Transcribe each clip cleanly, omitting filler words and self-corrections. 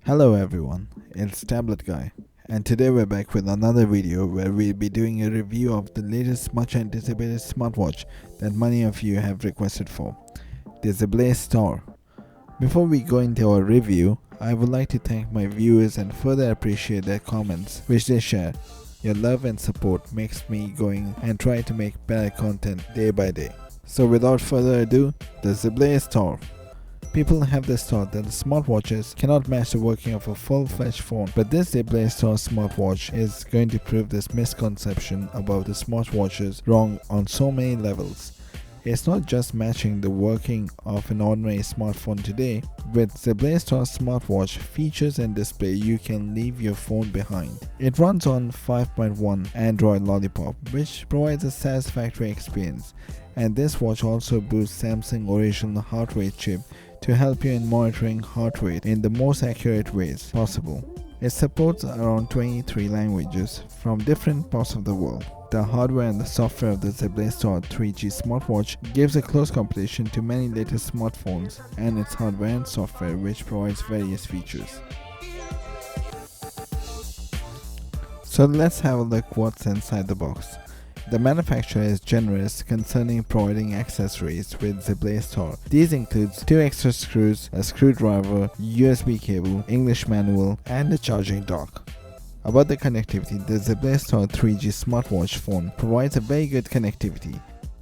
Hello everyone, it's Tablet Guy, and today we're back with another video where we'll be doing a review of the latest much anticipated smartwatch that many of you have requested for, the Zeblaze Thor. Before we go into our review, I would like to thank my viewers and further appreciate their comments which they share. Your love and support makes me going and try to make better content day by day. So without further ado, the Zeblaze Thor. People have this thought that the smartwatches cannot match the working of a full-fledged phone, but this Zeblaze Thor smartwatch is going to prove this misconception about the smartwatches wrong on so many levels. It's not just matching the working of an ordinary smartphone today. With Zeblaze Thor smartwatch features and display, you can leave your phone behind. It runs on 5.1 Android Lollipop, which provides a satisfactory experience, and this watch also boosts Samsung original heart rate chip to help you in monitoring heart rate in the most accurate ways possible. It supports around 23 languages from different parts of the world. The hardware and the software of the Zeblaze Thor 3G smartwatch gives a close competition to many latest smartphones and its hardware and software, which provides various features. So let's have a look what's inside the box. The manufacturer is generous concerning providing accessories with Zeblaze Thor. These include 2 extra screws, a screwdriver, USB cable, English manual, and a charging dock. About the connectivity, the Zeblaze Thor 3G smartwatch phone provides a very good connectivity.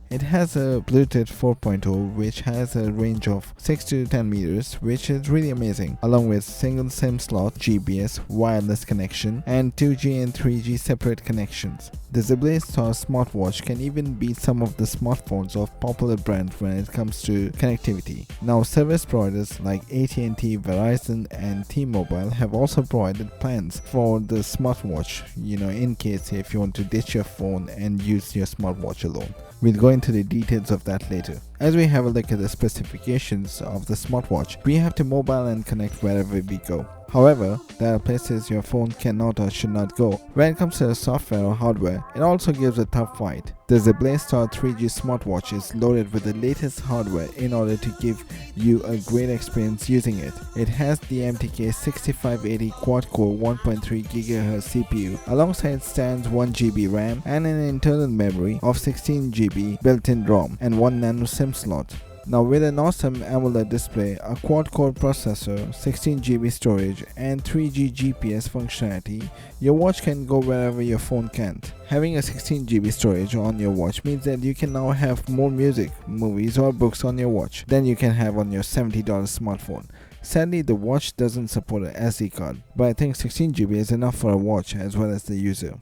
It has a Bluetooth 4.0 which has a range of 6 to 10 meters, which is really amazing, along with single SIM slot, GPS, wireless connection, and 2G and 3G separate connections. The Zeblaze Thor smartwatch can even beat some of the smartphones of popular brands when it comes to connectivity. Now, service providers like AT&T, Verizon, and T-Mobile have also provided plans for the smartwatch, in case if you want to ditch your phone and use your smartwatch alone. We'll go into the details of that later. As we have a look at the specifications of the smartwatch, we have to mobile and connect wherever we go. However, there are places your phone cannot or should not go. When it comes to the software or hardware, it also gives a tough fight. The Zeblaze Thor 3G smartwatch is loaded with the latest hardware in order to give you a great experience using it. It has the MTK2580 quad-core 1.3 GHz CPU, alongside stands 1 GB RAM and an internal memory of 16 GB built-in ROM and 1 nano SIM slot. Now, with an awesome AMOLED display, a quad-core processor, 16 GB storage, and 3G GPS functionality, your watch can go wherever your phone can't. Having a 16 GB storage on your watch means that you can now have more music, movies, or books on your watch than you can have on your $70 smartphone. Sadly, the watch doesn't support an SD card, but I think 16 GB is enough for a watch as well as the user.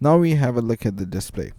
Now we have a look at the display.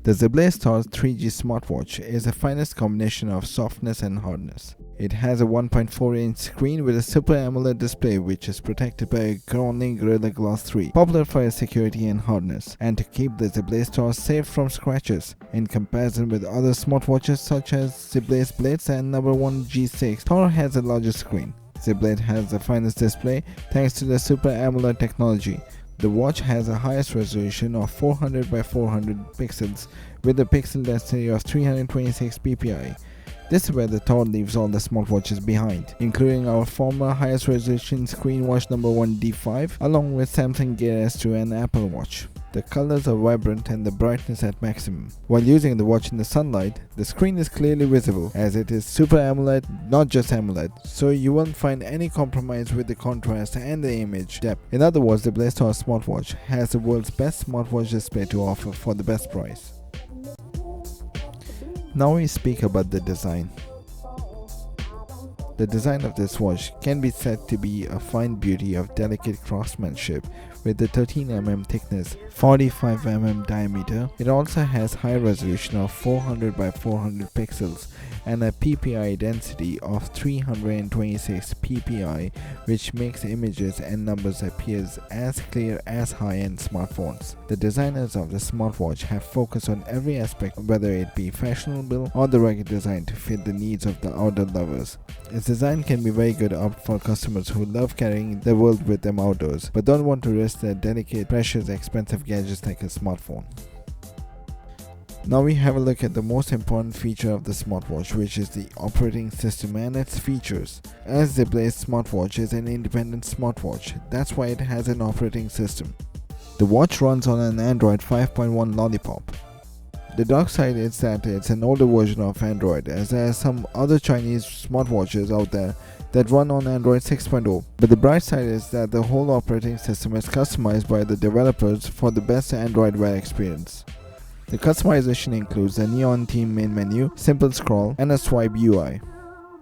The Zeblaze Thor 3G smartwatch is the finest combination of softness and hardness. It has a 1.4-inch screen with a Super AMOLED display which is protected by a Corning Gorilla Glass 3, popular for its security and hardness, and to keep the Zeblaze Thor safe from scratches. In comparison with other smartwatches such as Zeblaze Blitz and number 1 G6, Thor has a larger screen. Zeblaze has the finest display thanks to the Super AMOLED technology. The watch has a highest resolution of 400 by 400 pixels with a pixel density of 326 ppi. This is where the Thor leaves all the smartwatches behind, including our former highest resolution screen watch number 1 D5, along with Samsung Gear S2 and Apple Watch. The colors are vibrant and the brightness at maximum. While using the watch in the sunlight, the screen is clearly visible as it is Super AMOLED, not just AMOLED, so you won't find any compromise with the contrast and the image depth. In other words, the Zeblaze Thor smartwatch has the world's best smartwatch display to offer for the best price. Now we speak about the design. The design of this watch can be said to be a fine beauty of delicate craftsmanship with the 13mm thickness, 45mm diameter. It also has high resolution of 400 by 400 pixels and a ppi density of 326 ppi, which makes images and numbers appear as clear as high-end smartphones. The designers of the smartwatch have focused on every aspect, whether it be fashionable or the rugged design to fit the needs of the outdoor lovers. Its design can be very good for customers who love carrying the world with them outdoors, but don't want to risk their delicate, precious, expensive gadgets like a smartphone. Now we have a look at the most important feature of the smartwatch, which is the operating system and its features. As the Zeblaze Smartwatch is an independent smartwatch, that's why it has an operating system. The watch runs on an Android 5.1 Lollipop. The dark side is that it's an older version of Android, as there are some other Chinese smartwatches out there that run on Android 6.0. But the bright side is that the whole operating system is customized by the developers for the best Android Wear experience. The customization includes a neon theme main menu, simple scroll, and a swipe UI.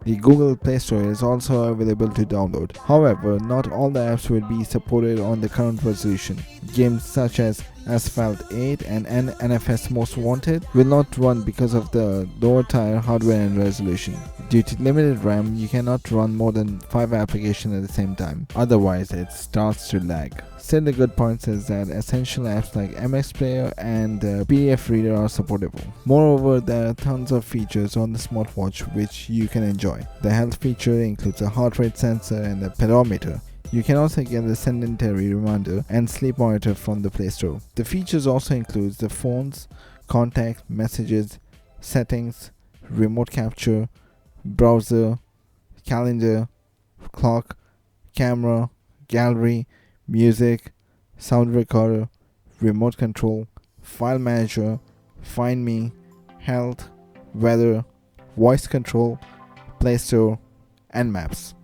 The Google Play Store is also available to download. However, not all the apps will be supported on the current resolution. Games such as Asphalt 8 and NFS Most Wanted will not run because of the lower tier hardware and resolution. Due to limited RAM, you cannot run more than 5 applications at the same time, otherwise it starts to lag. Still, the good point is that essential apps like MX Player and PDF Reader are supportable. Moreover, there are tons of features on the smartwatch which you can enjoy. The health feature includes a heart rate sensor and a pedometer. You can also get the sedentary reminder and sleep monitor from the Play Store. The features also include the phones, contact, messages, settings, remote capture, browser, calendar, clock, camera, gallery, music, sound recorder, remote control, file manager, find me, health, weather, voice control, Play Store, and maps.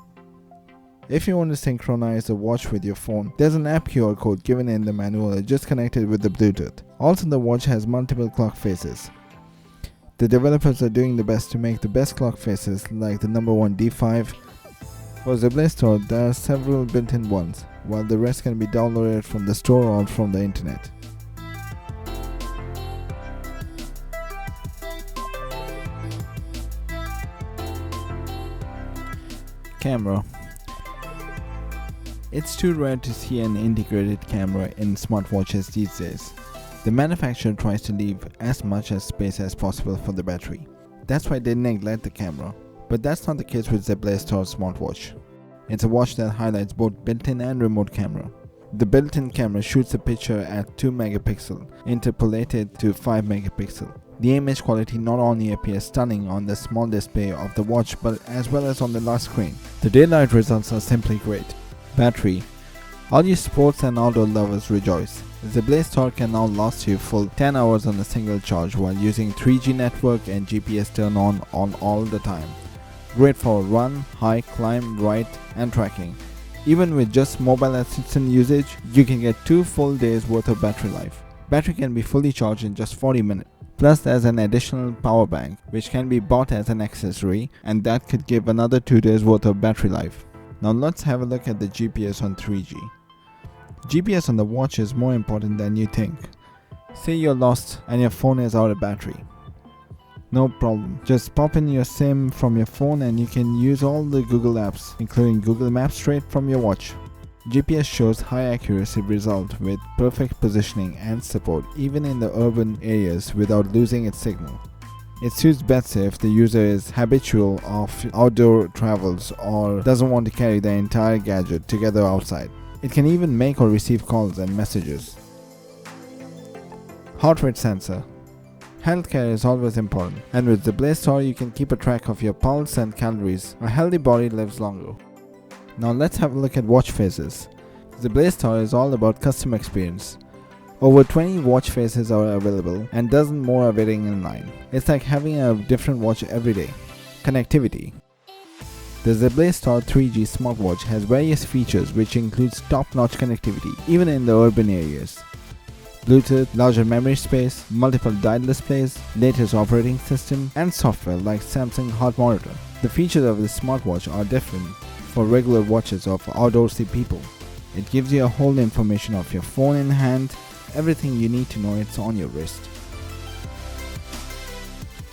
If you want to synchronize the watch with your phone, there's an app QR code given in the manual just connected with the Bluetooth. Also, the watch has multiple clock faces. The developers are doing the best to make the best clock faces like the number 1 D5. For the Zeblaze Thor, there are several built-in ones, while the rest can be downloaded from the store or from the internet. Camera. It's too rare to see an integrated camera in smartwatches these days. The manufacturer tries to leave as much space as possible for the battery. That's why they neglect the camera. But that's not the case with Zeblaze Thor Smartwatch. It's a watch that highlights both built-in and remote camera. The built-in camera shoots a picture at 2 megapixel, interpolated to 5 megapixel. The image quality not only appears stunning on the small display of the watch but as well as on the large screen. The daylight results are simply great. Battery. All you sports and outdoor lovers rejoice. The Zeblaze Thor can now last you full 10 hours on a single charge while using 3G network and GPS turn on all the time. Great for run, hike, climb, ride and tracking. Even with just mobile assistant usage, you can get 2 full days worth of battery life. Battery can be fully charged in just 40 minutes. Plus there's an additional power bank which can be bought as an accessory, and that could give another 2 days worth of battery life. Now let's have a look at the GPS on 3G. GPS on the watch is more important than you think. Say you're lost and your phone is out of battery. No problem, just pop in your SIM from your phone and you can use all the Google apps, including Google Maps, straight from your watch. GPS shows high accuracy result with perfect positioning and support even in the urban areas without losing its signal. It suits better if the user is habitual of outdoor travels or doesn't want to carry the entire gadget together outside. It can even make or receive calls and messages. Heart rate sensor. Healthcare is always important, and with the Zeblaze Thor you can keep a track of your pulse and calories. A healthy body lives longer. Now let's have a look at watch faces. The Zeblaze Thor is all about customer experience. Over 20 watch faces are available and dozen more are waiting in line. It's like having a different watch every day. Connectivity. The Zeblaze Thor 3G smartwatch has various features which includes top-notch connectivity even in the urban areas. Bluetooth, larger memory space, multiple dial displays, latest operating system, and software like Samsung Heart Monitor. The features of this smartwatch are different for regular watches of outdoorsy people. It gives you a whole information of your phone in hand. Everything you need to know, it's on your wrist.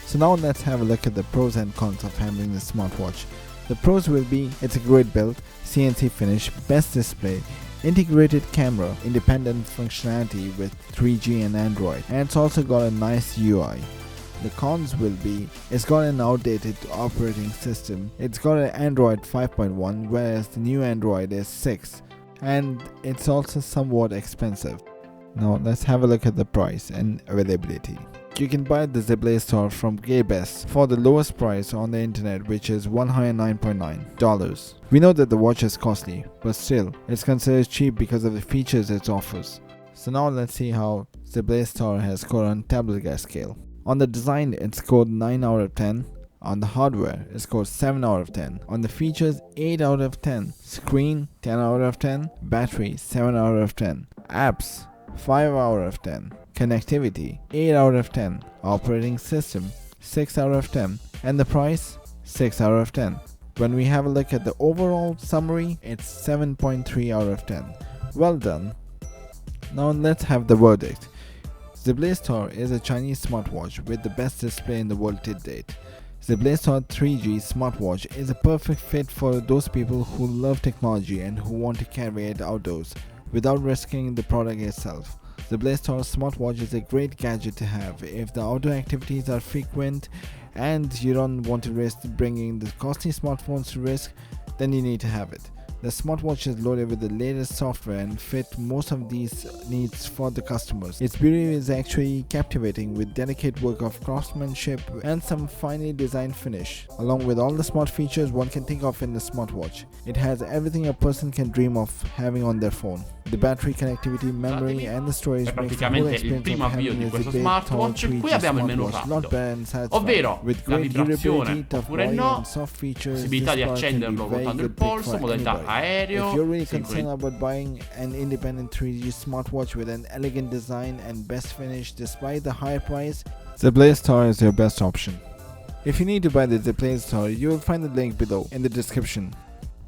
So now let's have a look at the pros and cons of having this smartwatch. The pros will be it's a great build, CNC finish, best display, integrated camera, independent functionality with 3G and Android, and it's also got a nice UI. The cons will be it's got an outdated operating system, it's got an Android 5.1 whereas the new Android is 6, and it's also somewhat expensive. Now let's have a look at the price and availability. You can buy the Zeblaze Thor from Gearbest for the lowest price on the internet, which is $109.9. We know that the watch is costly, but still, it's considered cheap because of the features it offers. So now let's see how Zeblaze Thor has scored on tablet guide scale. On the design, it scored 9 out of 10. On the hardware, it scored 7 out of 10. On the features, 8 out of 10. Screen, 10 out of 10. Battery, 7 out of 10. Apps, 5 out of 10. Connectivity, 8 out of 10. Operating system, 6 out of 10. And the price, 6 out of 10. When we have a look at the overall summary, it's 7.3 out of 10. Well done. Now let's have the verdict. Zeblaze Thor is a Chinese smartwatch with the best display in the world to date. Zeblaze Thor 3G smartwatch is a perfect fit for those people who love technology and who want to carry it outdoors without risking the product itself. Zeblaze Thor smartwatch is a great gadget to have if the outdoor activities are frequent and you don't want to risk bringing the costly smartphones to risk, then you need to have it. The smartwatch is loaded with the latest software and fit most of these needs for the customers. Its beauty is actually captivating with delicate work of craftsmanship and some finely designed finish, along with all the smart features one can think of in the smartwatch. It has everything a person can dream of having on their phone. The battery, connectivity, memory and the storage è makes the whole praticamente il experience primo of avvio having di a questo Zeblaze Thor smartwatch. 3G Qui abbiamo il menu smartwatch, not rapido, bad and satisfying, ovvero with la great vibrazione durability, tough oppure body no, and soft features. possibilità di This product can be accenderlo very ruotando il good pick polso, for modalità anybody. aereo, If you're really sincronizzazione. concerned about buying an independent 3G smartwatch with an elegant design and best finish despite the high price, Zeblaze Thor is your best option. If you need to buy the Zeblaze Thor, you will find the link below in the description.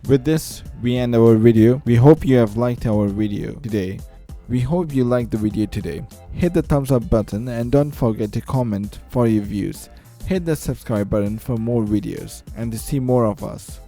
With this, we end our video. We hope you have liked our video today. We hope you liked the video today. Hit the thumbs up button and don't forget to comment for your views. Hit the subscribe button for more videos and to see more of us.